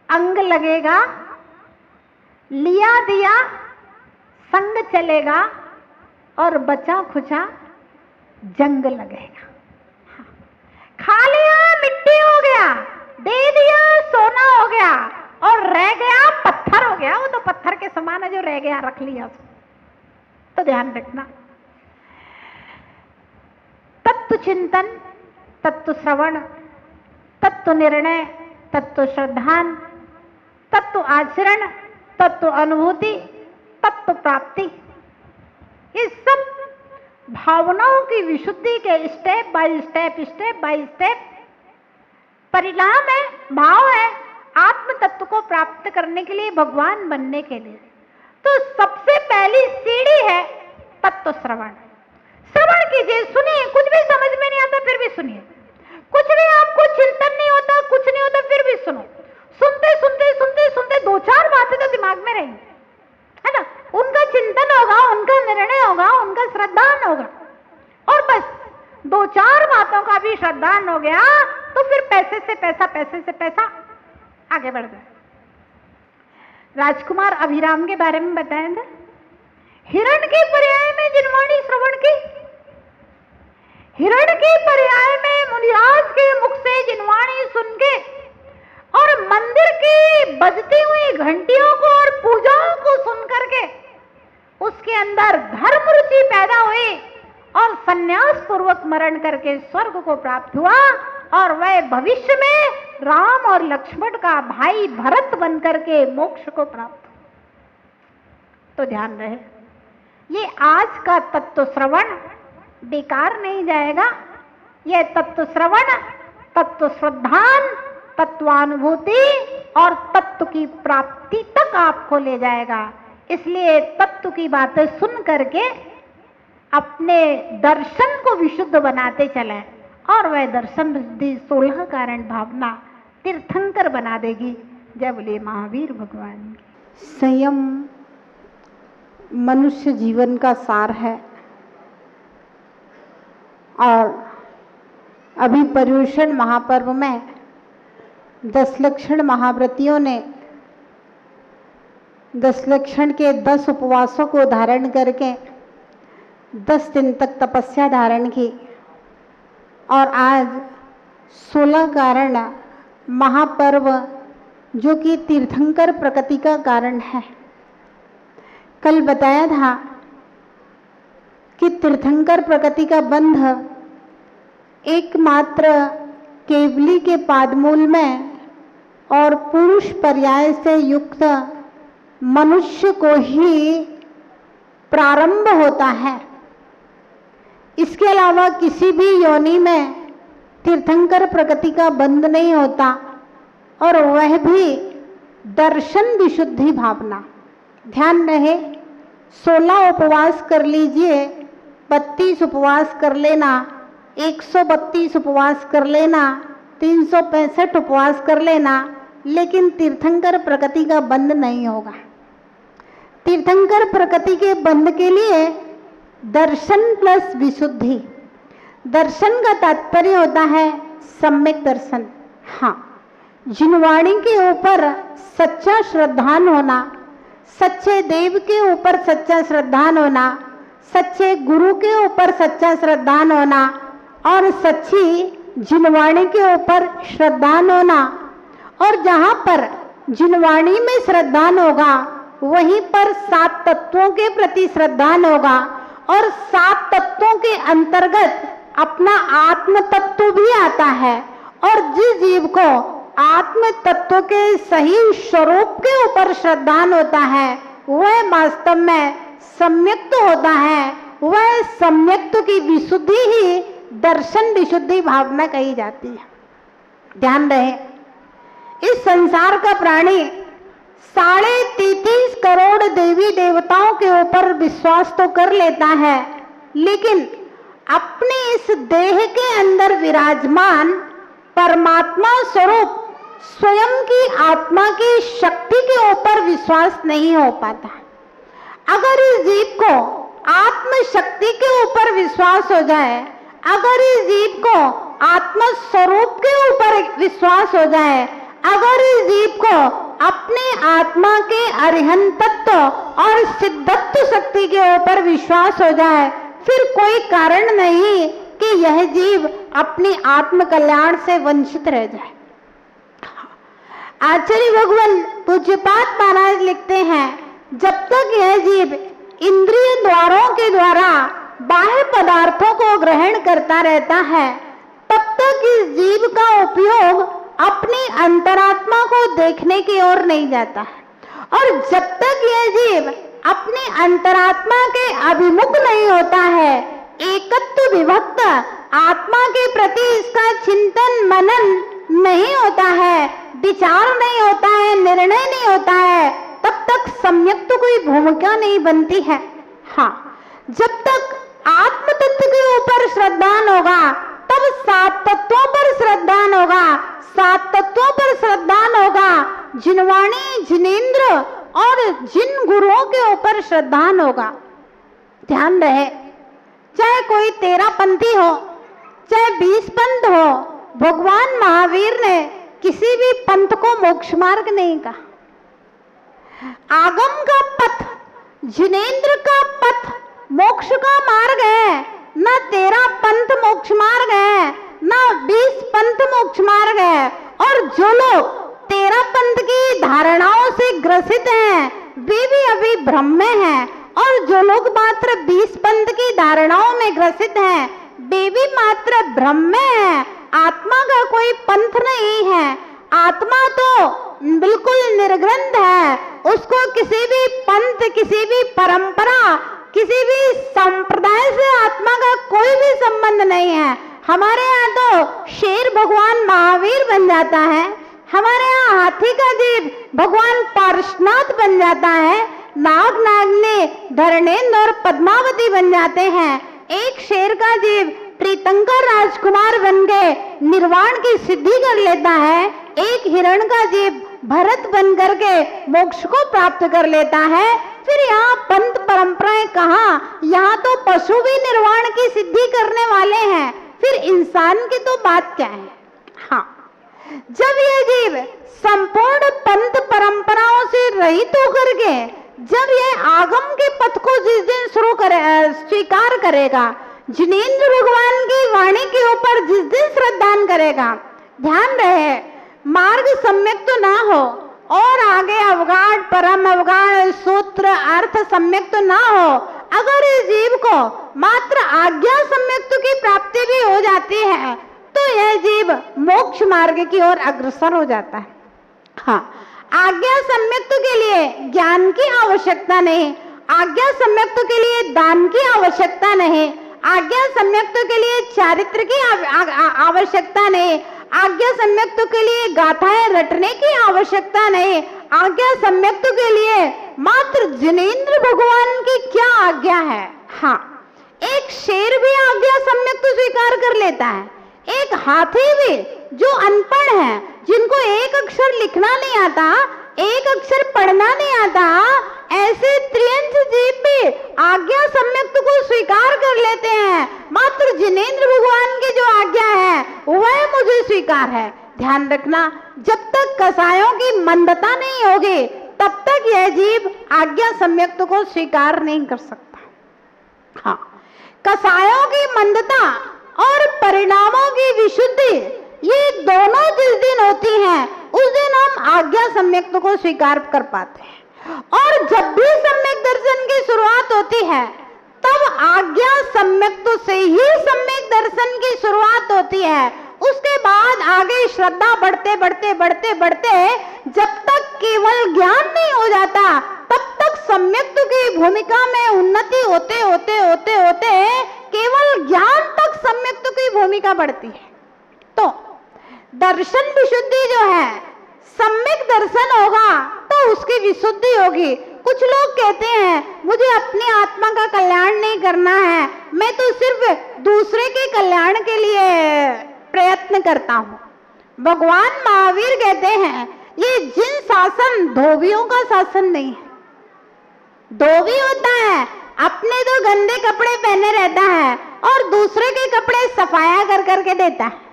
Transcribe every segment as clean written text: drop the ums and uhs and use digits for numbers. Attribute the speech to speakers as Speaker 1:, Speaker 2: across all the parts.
Speaker 1: अंग लगेगा, लिया दिया संग चलेगा, और बचा खुचा जंग लगेगा। खा लिया मिट्टी हो गया, दे दिया सोना हो गया, और रह गया पत्थर हो गया। वो तो पत्थर के समान है जो रह गया, रख लिया उसको। तो ध्यान रखना, तत्व चिंतन, तत्व श्रवण, तत्व निर्णय, तत्व श्रद्धान, तत्व आचरण, तत्व अनुभूति, तत्व प्राप्ति, ये सब भावनाओं की विशुद्धि के स्टेप बाय स्टेप परिणाम है, भाव है आत्म तत्व को प्राप्त करने के लिए, भगवान बनने के लिए। तो सबसे पहली सीढ़ी है तत्व श्रवण। श्रवण कीजिए, सुनिए, कुछ भी समझ में नहीं आता फिर भी सुनिए, कुछ भी आपको चिंतन नहीं होता, कुछ नहीं होता फिर भी सुनो। सुनते सुनते सुनते सुनते दो चार बातें तो दिमाग में रहेंगी, है ना। उनका चिंतन होगा, उनका निर्णय होगा, उनका श्रद्धान होगा, और बस दो चार बातों का भी श्रद्धान हो गया तो फिर पैसे से पैसा आगे बढ़ जाए। राजकुमार अभिराम के बारे में बताया था, हिरण के पर्याय में जिनवाणी श्रवण की, हिरण के पर्याय में मुनिराज के मुख से जिनवाणी सुन के, और मंदिर की बजती हुई घंटियों को और पूजाओं को सुन करके उसके अंदर धर्म रुचि पैदा हुई, और संन्यास पूर्वक मरण करके स्वर्ग को प्राप्त हुआ, और वह भविष्य में राम और लक्ष्मण का भाई भरत बन करके मोक्ष को प्राप्त हुआ। तो ध्यान रहे, ये आज का तत्व श्रवण बेकार नहीं जाएगा। ये तत्व श्रवण, तत्व श्रद्धान, तत्वानुभूति और तत्व की प्राप्ति तक आपको ले जाएगा। इसलिए तत्व की बातें सुन करके अपने दर्शन को विशुद्ध बनाते चले, और वह दर्शन बुद्धि 16 कारण भावना तीर्थंकर बना देगी। जय बोले महावीर भगवान की। संयम मनुष्य जीवन का सार है, और अभी पर्युषण महापर्व में 10 लक्षण महाव्रतियों ने 10 लक्षण के 10 उपवासों को धारण करके 10 दिन तक तपस्या धारण की, और आज 16 कारण महापर्व जो कि तीर्थंकर प्रकृति का कारण है। कल बताया था कि तीर्थंकर प्रकृति का बंध एकमात्र केवली के पादमूल में और पुरुष पर्याय से युक्त मनुष्य को ही प्रारंभ होता है। इसके अलावा किसी भी योनि में तीर्थंकर प्रकृति का बंध नहीं होता, और वह भी दर्शन विशुद्धि भावना। ध्यान रहे, 16 उपवास कर लीजिए, 32 उपवास कर लेना, 132 उपवास कर लेना, 365 उपवास कर लेना, लेकिन तीर्थंकर प्रकृति का बंध नहीं होगा। तीर्थंकर प्रकृति के बंध के लिए दर्शन प्लस विशुद्धि। दर्शन का तात्पर्य होता है सम्यक दर्शन। हाँ, जिनवाणी के ऊपर सच्चा श्रद्धान होना, सच्चे देव के ऊपर सच्चा श्रद्धान होना, सच्चे गुरु के ऊपर सच्चा श्रद्धान होना, और सच्ची जिनवाणी के ऊपर श्रद्धान होना। और जहाँ पर जिनवाणी में श्रद्धान होगा वहीं पर 7 तत्वों के प्रति श्रद्धान होगा, और 7 तत्वों के अंतर्गत अपना आत्म तत्व भी आता है। और जिस जीव को आत्म तत्व के सही स्वरूप के ऊपर श्रद्धान होता है वह वास्तव में सम्यक्त होता है। वह सम्यक्त की विशुद्धि ही दर्शन विशुद्धि भावना कही जाती है। ध्यान रहे, इस संसार का प्राणी 33.5 करोड़ देवी देवताओं के ऊपर विश्वास तो कर लेता है, लेकिन अपने इस देह के अंदर विराजमान परमात्मा स्वरूप स्वयं की आत्मा की शक्ति के ऊपर विश्वास नहीं हो पाता। अगर इस जीव को आत्म शक्ति के ऊपर विश्वास हो जाए, अगर इस जीव को आत्म स्वरूप के ऊपर विश्वास हो जाए, अगर इस जीव को अपनी आत्मा के अरिहंत तत्व और सिद्धत्व शक्ति के ऊपर विश्वास हो जाए, फिर कोई कारण नहीं कि यह जीव अपनी आत्म कल्याण से वंचित रह जाए। आचार्य भगवान पूज्यपाद महाराज लिखते हैं, जब तक यह जीव इंद्रिय द्वारों के द्वारा बाह्य पदार्थों को ग्रहण करता रहता है, तब तक इस जीव का उपयोग अपनी अंतरात्मा को देखने की ओर नहीं जाता है। और जब तक यह जीव अपनी अंतरात्मा के अभिमुख नहीं होता है, एकत्व विभक्त आत्मा के प्रति इसका चिंतन मनन नहीं होता है, विचार नहीं होता है, निर्णय नहीं होता है, तब तक सम्यक तो कोई भूमिका नहीं बनती है। हाँ, जब तक आत्म तत्व के ऊपर श्रद्धान होगा, तब सात तत्वों पर श्रद्धान होगा, सात तत्वों पर श्रद्धान होगा, जिनवाणी जिनेंद्र और जिन गुरुओं के ऊपर श्रद्धान होगा। ध्यान रहे, चाहे कोई 13 पंथी हो, चाहे 20 पंथ हो, भगवान महावीर ने किसी भी पंथ को मोक्ष मार्ग नहीं कहा। आगम का पथ, जिनेंद्र का पथ मोक्ष का मार्ग है, न 13 पंथ मोक्ष मार्ग है, न 20 पंथ मोक्ष मार्ग है। और जो लोग 13 पंथ की धारणाओं से ग्रसित हैं, वे भी अभी भ्रम में हैं, और जो लोग मात्र 20 पंथ की धारणाओं में ग्रसित हैं, वे भी मात्र भ्रम में हैं। आत्मा का कोई पंथ नहीं है, आत्मा तो बिल्कुल निर्ग्रंथ है, उसको किसी भी पंथ, किसी भी परंपरा, किसी भी संप्रदाय से आत्मा का कोई भी संबंध नहीं है। हमारे यहाँ तो शेर भगवान महावीर बन जाता है, हमारे यहाँ हाथी का जीव भगवान पार्श्वनाथ बन जाता है, नाग नागनी धरणेन्द्र और पद्मावती बन जाते हैं। एक शेर का जीव प्रीतंकर राजकुमार बन के निर्वाण की सिद्धि कर लेता है, एक हिरण का जीव भरत बन करके मोक्ष को प्राप्त कर लेता है। फिर यहाँ पंथ परंपराएं कहाँ, यहाँ तो पशु भी निर्वाण की सिद्धि करने वाले हैं, फिर इंसान की तो बात क्या है। हाँ, जब यह जीव संपूर्ण पंथ परंपराओं से रहित होकर के जब यह आगम के पथ को जिस दिन स्वीकार करेगा, जिनेंद्र भगवान की वाणी के ऊपर जिस दिन श्रद्धान करेगा, ध्यान रहे मार्ग सम्यक तो ना हो और आगे अवगाढ़ परम अवगाढ़ सूत्र अर्थ सम्यक तो ना हो, अगर इस जीव को मात्र आज्ञा सम्यक की प्राप्ति भी हो जाती है, तो यह जीव मोक्ष मार्ग की ओर अग्रसर हो जाता है। हाँ, आज्ञा सम्यक के लिए ज्ञान की आवश्यकता नहीं, आज्ञा सम्यक के लिए दान की आवश्यकता नहीं, आज्ञा सम्यक के लिए चारित्र की आवश्यकता नहीं, आज्ञा सम्यक के लिए गाथाएं रटने की आवश्यकता नहीं, आज्ञा सम्यक के लिए मात्र जिनेंद्र भगवान की क्या आज्ञा है। हाँ, एक शेर भी आज्ञा सम्यक स्वीकार कर लेता है, एक हाथी भी जो अनपढ़ है, जिनको एक अक्षर लिखना नहीं आता, एक अक्षर पढ़ना नहीं आता, ऐसे त्रियंश जीव भी आज्ञा सम्यक को स्वीकार कर लेते हैं। मात्र जिनेंद्र भगवान की जो आज्ञा है वह मुझे स्वीकार है। ध्यान रखना, जब तक कसायों की मंदता नहीं होगी तब तक यह जीव आज्ञा सम्यक को स्वीकार नहीं कर सकता। हाँ, कसायों की मंदता और परिणामों की विशुद्धि, ये दोनों जिस दिन होती हैं उस दिन हम आज्ञा सम्यक को स्वीकार कर पाते हैं। और जब भी सम्यक दर्शन की शुरुआत होती है तब आज्ञा सम्यक से ही सम्यक दर्शन की शुरुआत होती है। उसके बाद आगे श्रद्धा बढ़ते बढ़ते बढ़ते बढ़ते जब तक केवल ज्ञान नहीं हो जाता तब तक सम्यक की भूमिका में उन्नति होते होते होते होते केवल ज्ञान तक सम्यक की भूमिका बढ़ती है। तो दर्शन विशुद्धि जो है, सम्यक दर्शन होगा तो उसकी विशुद्धि होगी। कुछ लोग कहते हैं मुझे अपनी आत्मा का कल्याण नहीं करना है, मैं तो सिर्फ दूसरे के कल्याण के लिए प्रयत्न करता हूँ। भगवान महावीर कहते हैं ये जिन शासन धोबियों का शासन नहीं है। धोबी होता है अपने तो गंदे कपड़े पहने रहता है और दूसरे के कपड़े सफाया कर करके देता है।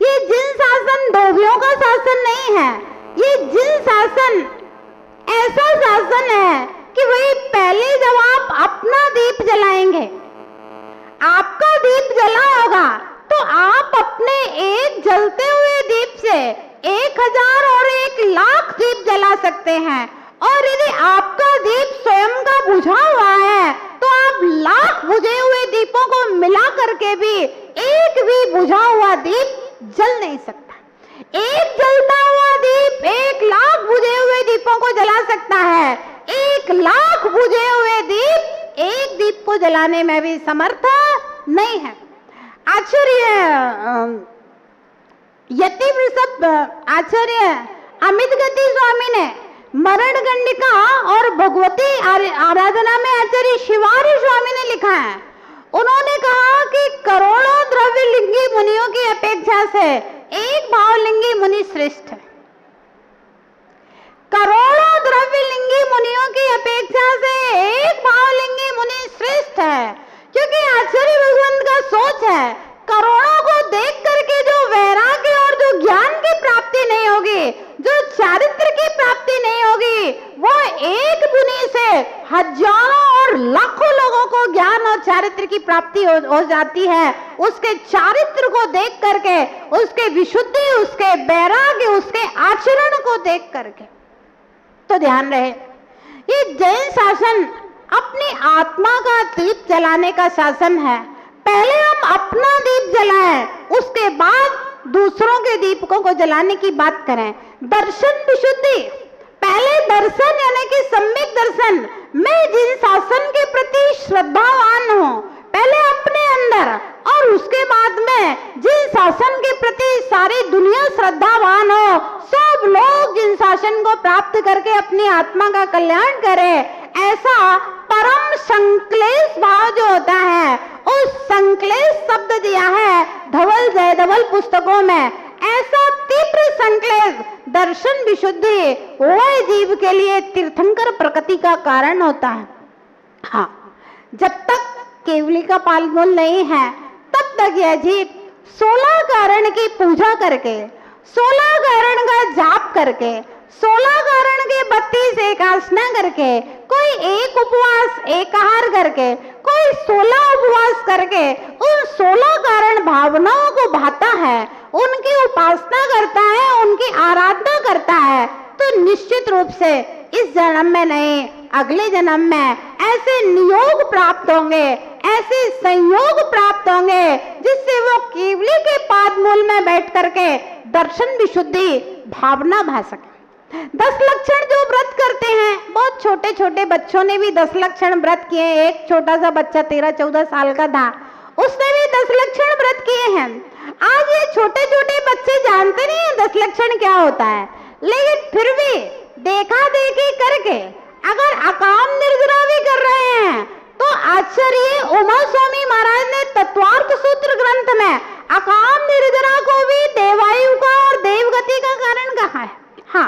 Speaker 1: ये जिन शासन धोबियों का शासन नहीं है, ये जिन शासन ऐसा शासन है कि वही पहले जब आप अपना दीप जलाएंगे, आपका दीप जला होगा, तो आप अपने एक जलते हुए दीप से 1000 और 1,00,000 दीप जला सकते हैं। और यदि आपका दीप स्वयं का बुझा हुआ है तो आप 1,00,000 बुझे हुए दीपों को मिला करके भी एक भी बुझा हुआ दीप जल नहीं सकता। एक जलता हुआ दीप 1,00,000 बुझे हुए दीपों को जला सकता है। 1,00,000 बुझे हुए दीप एक दीप को जलाने में भी समर्थ नहीं है। आचार्य यतिवृषभ आचार्य अमित गति स्वामी ने मरण गंडिका और भगवती आराधना में आचार्य शिवारी स्वामी ने लिखा है। उन्होंने कहा कि करोड़ों द्रव्यलिंगी मुनियों की अपेक्षा से एक भावलिंगी मुनि श्रेष्ठ है। करोड़ों द्रव्यलिंगी मुनियों की अपेक्षा से एक भावलिंगी मुनि श्रेष्ठ है, क्योंकि आचार्य भगवंत का सोच है करोड़ों को देख करके जो वैराग्य और जो ज्ञान की प्राप्ति नहीं होगी, जो चारित्र की प्राप्ति नहीं होगी, वो एक मुनि से हजारों और लाखों लोगों को ज्ञान और चारित्र की प्राप्ति हो जाती है। उसके चारित्र को देख करके, उसके विशुद्धि, उसके वैराग्य, उसके आचरण को देख करके। तो ध्यान रहे, ये जैन शासन अपनी आत्मा का दीप जलाने का शासन है। पहले हम अपना दीप जलाएं, उसके बाद दूसरों के दीपकों को जलाने की बात करें। दर्शन विशुद्धि, पहले दर्शन यानी कि सम्यक दर्शन, मैं जिन शासन के प्रति श्रद्धावान हूँ, पहले अपने अंदर, और उसके बाद में जिन शासन के प्रति सारी दुनिया श्रद्धावान हो, सब लोग जिन शासन को प्राप्त करके अपनी आत्मा का कल्याण करें, ऐसा परम संक्लेश भाव जो होता है, उस संक्लेश शब्द दिया है धवल जयधवल पुस्तकों में। ऐसा तीव्र संक्लेश दर्शन विशुद्धि वह जीव के लिए तीर्थंकर प्रकृति का कारण होता है। हाँ, जब तक केवली का पालमूल नहीं है, तब तक यह जीव 16 कारण की पूजा करके, 16 कारण का जाप करके, 16 कारण के 32 एकासना करके, कोई एक उपवास एक आहार करके, कोई 16 उपवास करके उन 16 कारण भावनाओं को भाता है, उनकी उपासना करता है, उनकी आराधना करता है, तो निश्चित रूप से इस जन्म में नहीं, अगले जन्म में ऐसे नियोग प्राप्त होंगे, ऐसे संयोग प्राप्त होंगे, जिससे वो केवली के पादमूल में बैठ करके दर्शन विशुद्धि भावना भा सके। 10 लक्षण जो व्रत करते हैं, बहुत छोटे छोटे बच्चों ने भी 10 लक्षण व्रत किए। एक छोटा सा बच्चा 13-14 साल का था, उसने भी 10 लक्षण व्रत किए हैं। आज ये छोटे छोटे बच्चे जानते नहीं है 10 लक्षण क्या होता है, लेकिन फिर भी देखा देखी करके अगर अकाम निर्जरा भी कर रहे हैं, तो आचार्य उमा स्वामी महाराज ने तत्वार्थ सूत्र ग्रंथ में अकाम निर्जरा को भी देवायु का और देवगति का कारण कहा है। हाँ,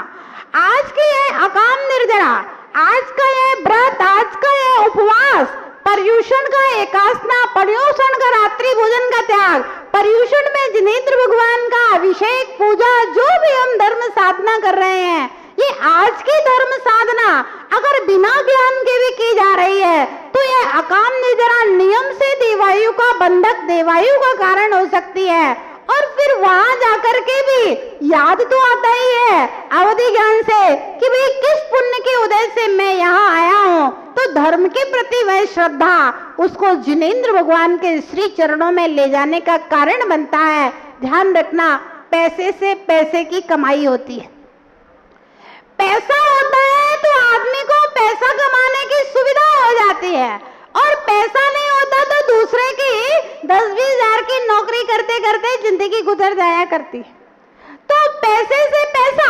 Speaker 1: आज की यह अकाम निर्जरा, आज का यह व्रत, आज का यह उपवास, पर्युषण का एकासना, पर्युषण का रात्रि भोजन का त्याग, पर्युषण में जिनेंद्र भगवान का अभिषेक पूजा, जो भी हम धर्म साधना कर रहे हैं, ये आज की धर्म साधना अगर बिना ज्ञान के भी की जा रही है, तो यह अकाम निर्जरा नियम से देवायु का बंधक, देवायु का कारण हो सकती है। और फिर वहां जाकर के भी याद तो आता ही है अवधि ज्ञान से कि भाई किस पुण्य के उदय से मैं यहाँ आया हूँ, तो धर्म के प्रति वह श्रद्धा उसको जिनेंद्र भगवान के श्री चरणों में ले जाने का कारण बनता है। ध्यान रखना, पैसे से पैसे की कमाई होती है। पैसा होता है तो आदमी को पैसा कमाने की सुविधा हो जाती है, और पैसा नहीं होता तो दूसरे की 10-20 हजार की नौकरी करते करते जिंदगी गुजर जाया करती है। तो पैसे से पैसा,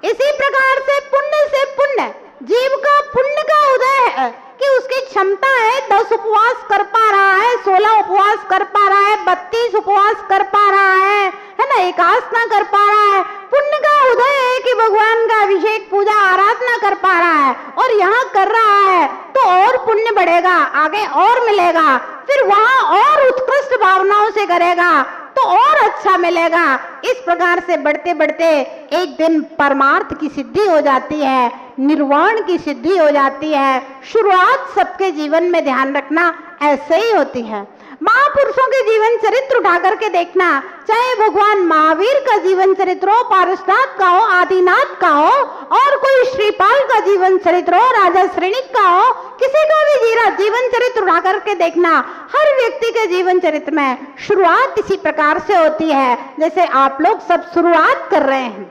Speaker 1: इसी प्रकार से पुण्य से पुण्य, जीव का पुण्य का उदय है कि उसकी क्षमता है 10 उपवास कर पा रहा है, 16 उपवास कर पा रहा है, 32 उपवास कर पा रहा है ना, एकासना कर पा रहा है। पुण्य का उदय है कि भगवान का अभिषेक पूजा आराधना कर पा रहा है, और यहाँ कर रहा है तो और पुण्य बढ़ेगा, आगे और मिलेगा, फिर वहां और उत्कृष्ट भावनाओं से करेगा तो और अच्छा मिलेगा। इस प्रकार से बढ़ते बढ़ते एक दिन परमार्थ की सिद्धि हो जाती है, निर्वाण की सिद्धि हो जाती है। शुरुआत सबके जीवन में ध्यान रखना ऐसे ही होती है। महापुरुषों के जीवन चरित्र उठा करके देखना, चाहे भगवान महावीर का जीवन चरित्र हो, पारसनाथ का हो, आदिनाथ का हो, और कोई श्रीपाल का जीवन चरित्र हो, राजा श्रेणिक का हो, किसी का भी जीवन चरित्र उठा करके देखना, हर व्यक्ति के जीवन चरित्र में शुरुआत इसी प्रकार से होती है जैसे आप लोग सब शुरुआत कर रहे हैं।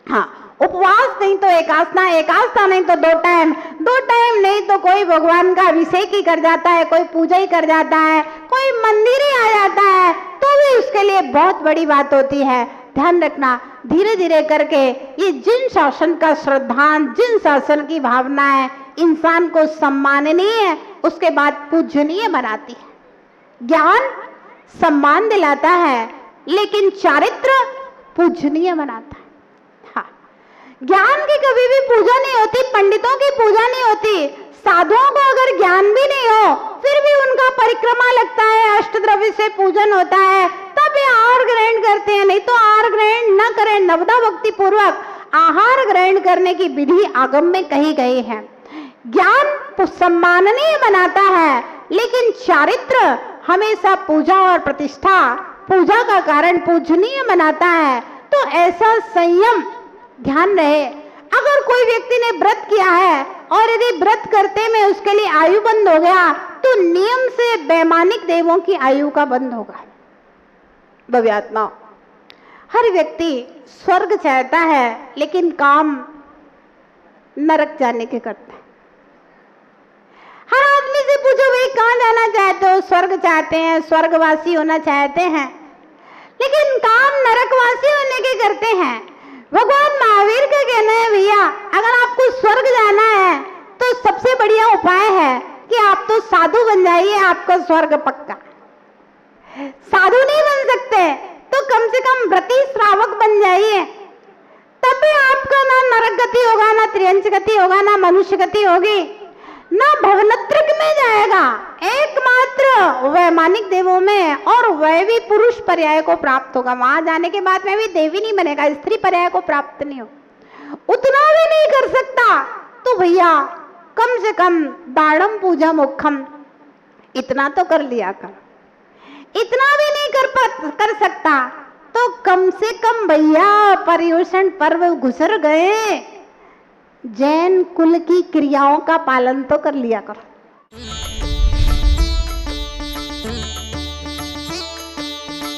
Speaker 1: हाँ, उपवास नहीं तो एकादशा, एकादशा नहीं तो 2 टाइम, 2 टाइम नहीं तो कोई भगवान का अभिषेक ही कर जाता है, कोई पूजा ही कर जाता है, कोई मंदिर ही आ जाता है, तो भी उसके लिए बहुत बड़ी बात होती है। ध्यान रखना, धीरे धीरे करके ये जिन शासन का श्रद्धान, जिन शासन की भावना है इंसान को सम्माननीय, उसके बाद पूजनीय बनाती है। ज्ञान सम्मान दिलाता है, लेकिन चारित्र पूजनीय बनाता है। ज्ञान की कभी भी पूजा नहीं होती, पंडितों की पूजा नहीं होती। साधुओं को अगर ज्ञान भी नहीं हो, फिर भी उनका परिक्रमा लगता है, अष्टद्रव्य से पूजन होता है, तब ये आहार ग्रहण करते हैं। नहीं तो आहार ग्रहण न करें, नवदा भक्ति पूर्वक आहार ग्रहण करने की विधि आगम में कही गई है। ज्ञान सम्माननीय बनाता है, लेकिन चारित्र हमेशा पूजा और प्रतिष्ठा, पूजा का कारण पूजनीय बनाता है। तो ऐसा संयम ध्यान रहे। अगर कोई व्यक्ति ने व्रत किया है और यदि व्रत करते में उसके लिए आयु बंद हो गया, तो नियम से वैमानिक देवों की आयु का बंद होगा। भव्यात्मा, हर व्यक्ति स्वर्ग चाहता है, लेकिन काम नरक जाने के करता है। हर आदमी से पूछो भाई कहाँ जाना चाहते हो? स्वर्ग चाहते हैं, स्वर्गवासी होना चाहते हैं, लेकिन काम नरकवासी होने के करते हैं। भगवान महावीर का कहना है, भैया अगर आपको स्वर्ग जाना है तो सबसे बढ़िया उपाय है कि आप तो साधु बन जाइए, आपका स्वर्ग पक्का। साधु नहीं बन सकते तो कम से कम व्रती श्रावक बन जाइए, तब भी आपका ना नरक गति होगा, ना त्रियंच गति होगा, ना मनुष्य गति होगी, ना भवनत्रक में जाएगा। एकमात्र वैमानिक देवों में, और वह भी पुरुष पर्याय को प्राप्त होगा। वहां जाने के बाद में भी देवी नहीं बनेगा, स्त्री पर्याय को प्राप्त नहीं हो, उतना भी नहीं कर सकता। तो भैया कम से कम दाड़म पूजा मुखम इतना तो कर लिया कर। इतना भी नहीं कर सकता तो कम से कम भैया पर्युषण पर्व गुजर गए, जैन कुल की क्रियाओं का पालन तो कर लिया करो।